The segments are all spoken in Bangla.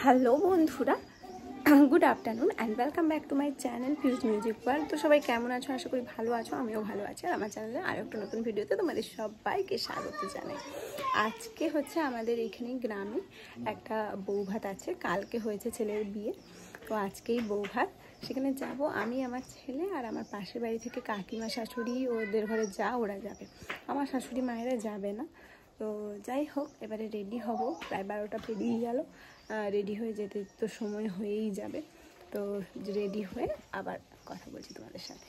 হ্যালো বন্ধুরা, good afternoon and welcome back to my channel Piu's music world. তো সবাই কেমন আছো? আশা করি ভালো আছো, আমিও ভালো আছি। আর আমার চ্যানেলে আরও একটা নতুন ভিডিওতে তোমাদের সবাইকে স্বাগত জানাই। আজকে হচ্ছে আমাদের এখানে গ্রামে একটা বৌভাত আছে। কালকে হয়েছে ছেলের বিয়ে, তো আজকেই বৌভাত। সেখানে যাব আমি, আমার ছেলে আর আমার পাশের বাড়ি থেকে কাকিমা, শাশুড়ি, ওদের ঘরে ওরা যাবে। আমার শাশুড়ি মায়েরা যাবে না। তো যাই হোক, এবারে রেডি হব। প্রায় 12টা পেরিয়ে গেল। রেডি হয়ে যেতে তো সময় হয়েই যাবে। তো রেডি হয়ে আবার কথা বলছি তোমাদের সাথে।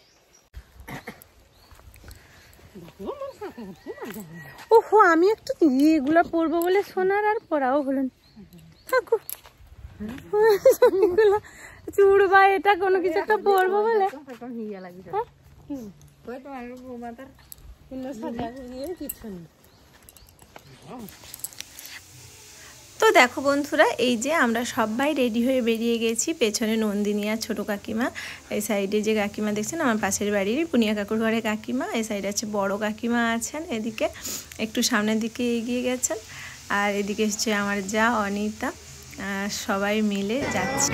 ওহো, আমি একটু এগুলো পরবো বলে সোনার আর পরাও হলেন থাকো চুড় বা এটা কোনো কিছু একটা পরবো বলে তো দেখো বন্ধুরা, এই যে আমরা সবাই রেডি হয়ে বেরিয়ে গেছি। পেছনে নন্দিনী আর ছোটো কাকিমা, এই সাইডে যে কাকিমা দেখছেন আমার পাশের বাড়ির পুনিয়া কাকুর ঘরে কাকিমা, এই সাইডে আছে বড় কাকিমা আছেন, এদিকে একটু সামনের দিকে এগিয়ে গেছেন। আর এদিকে হচ্ছে আমার যা অনিতা, সবাই মিলে যাচ্ছে।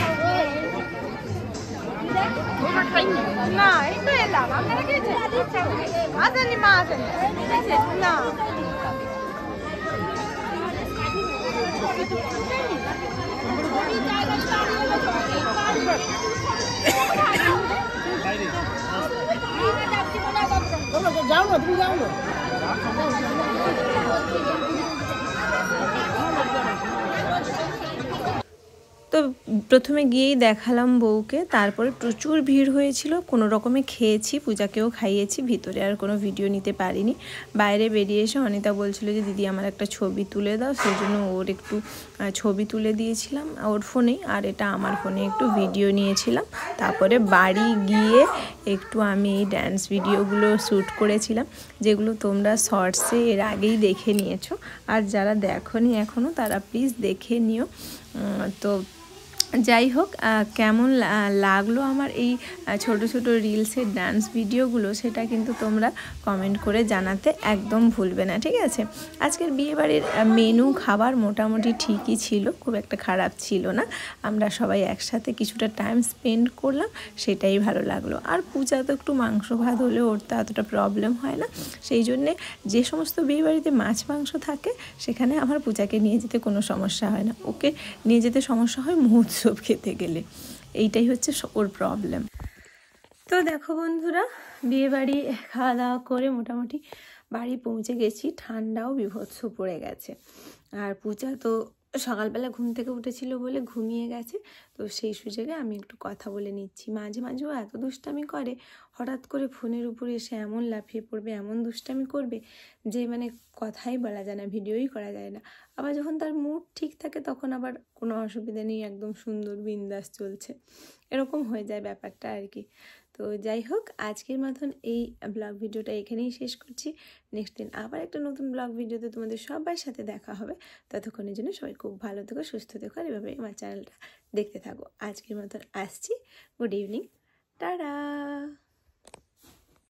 যাও না, তুমি যাও না। তো প্রথমে গিয়েই দেখালাম বউকে, তারপরে প্রচুর ভিড় হয়েছিল। কোনো রকমে খেয়েছি, পূজাকেও খাইয়েছি। ভিতরে আর কোনো ভিডিও নিতে পারিনি। বাইরে বেরিয়ে এসে অনিতা বলছিল যে দিদি আমার একটা ছবি তুলে দাও, সেই জন্য ওর একটু ছবি তুলে দিয়েছিলাম ওর ফোনে, আর এটা আমার ফোনে একটু ভিডিও নিয়েছিলাম। তারপরে বাড়ি গিয়ে একটু আমি এই ড্যান্স ভিডিওগুলো শ্যুট করেছিলাম, যেগুলো তোমরা শর্টসে এর আগেই দেখে নিয়েছো। আর যারা দেখোনি এখনও তারা প্লিজ দেখে নিও। তো যাই হোক, কেমন লাগলো আমার এই ছোট ছোট রিলসের ডান্স ভিডিওগুলো, সেটা কিন্তু তোমরা কমেন্ট করে জানাতে একদম ভুলবে না, ঠিক আছে? আজকের বিয়েবাড়ির মেনু খাবার মোটামুটি ঠিকই ছিল, খুব একটা খারাপ ছিল না। আমরা সবাই একসাথে কিছুটা টাইম স্পেন্ড করলাম, সেটাই ভালো লাগলো। আর পূজা তো একটু মাংস ভাত হলে ওর তো এতটা প্রবলেম হয় না। সেই জন্যে যে সমস্ত বিয়েবাড়িতে মাছ মাংস থাকে সেখানে আমার পূজাকে নিয়ে যেতে কোনো সমস্যা হয় না। ওকে নিয়ে যেতে সমস্যা হয় মহোৎসব খেতে গেলে, এইটাই হচ্ছে ওর প্রবলেম। তো দেখো বন্ধুরা, বিয়েবাড়ি খাওয়া দাওয়া করে মোটামুটি বাড়ি পৌঁছে গেছি। ঠান্ডাও বিভৎস পড়ে গেছে। আর পূজা তো সকালবেলা ঘুম থেকে উঠেছিল বলে ঘুমিয়ে গেছে। তো সেই সুযোগে আমি একটু কথা বলে নিচ্ছি। মাঝে মাঝেও এত দুষ্টামি করে, হঠাৎ করে ফোনের উপরে এসে এমন লাফিয়ে পড়বে, এমন দুষ্টামি করবে যে মানে কথাই বলা যায় না, ভিডিওই করা যায় না। আবার যখন তার মুড ঠিক থাকে তখন আবার কোনো অসুবিধা নেই, একদম সুন্দর বিন্দাস চলছে, এরকম হয়ে যায় ব্যাপারটা আর কি। তো যাই হোক, আজকের মতন এই ব্লগ ভিডিওটা এখানেই শেষ করছি। নেক্সট দিন আবার একটা নতুন ব্লগ ভিডিওতে তোমাদের সবার সাথে দেখা হবে। ততক্ষণের জন্য সবাই খুব ভালো থেকো, সুস্থ থেকো, আর এভাবে আমার চ্যানেলটা দেখতে থাকো। আজকের মতন আসছি। Good evening, tata.